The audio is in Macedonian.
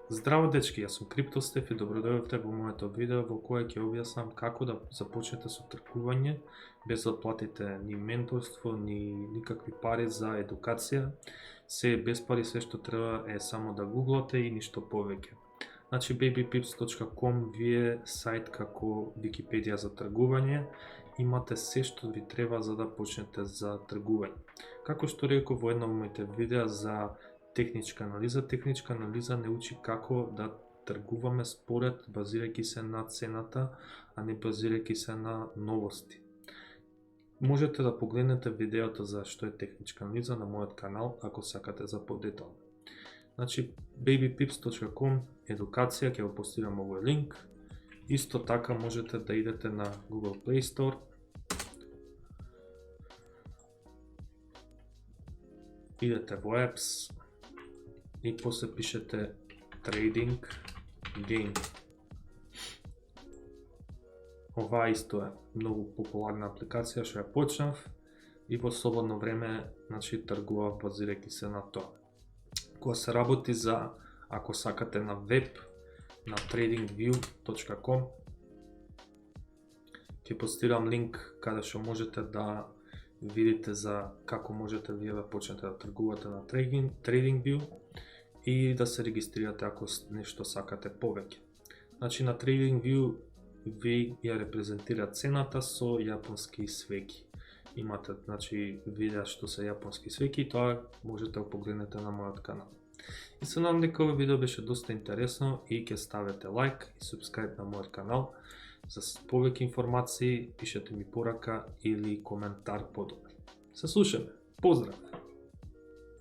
Здраво дечки, јас сум Криптостеф и добродојавте во моето видео во кое ќе објаснам како да започнете со тргување без да платите ни менторство, ни никакви пари за едукација. Се е без пари, се што треба е само да гуглате и ништо повеќе. Значи babypips.com ви е сајт како Википедија за тргување, имате се што ви треба за да почнете за тргување. Како што реков во едно од моите видеа за техничка анализа не учи како да тргуваме според базирајќи се на цената, а не базирајќи се на новости. Можете да погледнете видеото за што е техничка анализа на мојот канал ако сакате за подетално. Значи babypips.com едукација, ќе го постирам овој линк. Исто така можете да идете на Google Play Store. Идете во Apps и после пишете Trading Game. Ова исто е многу популарна апликација што ја почнав и во слободно време тргував базирајќи се на тоа. Кога се работи за, ако сакате на веб, на tradingview.com, ќе постирам линк каде што можете да видите за како можете вие да почнете да тргувате на TradingView и да се регистрирате ако нешто сакате повеќе. Значи на TradingView ви ја репрезентира цената со јапонски свеки. Имате видеа што се јапонски свеки и тоа можете да погледнете на мојот канал. И се надам дека овој видео беше доста интересно и ќе ставите лайк и субскрайб на мојот канал. За повеќе информации пишете ми порака или коментар подолу. Се слушаме. Поздрав!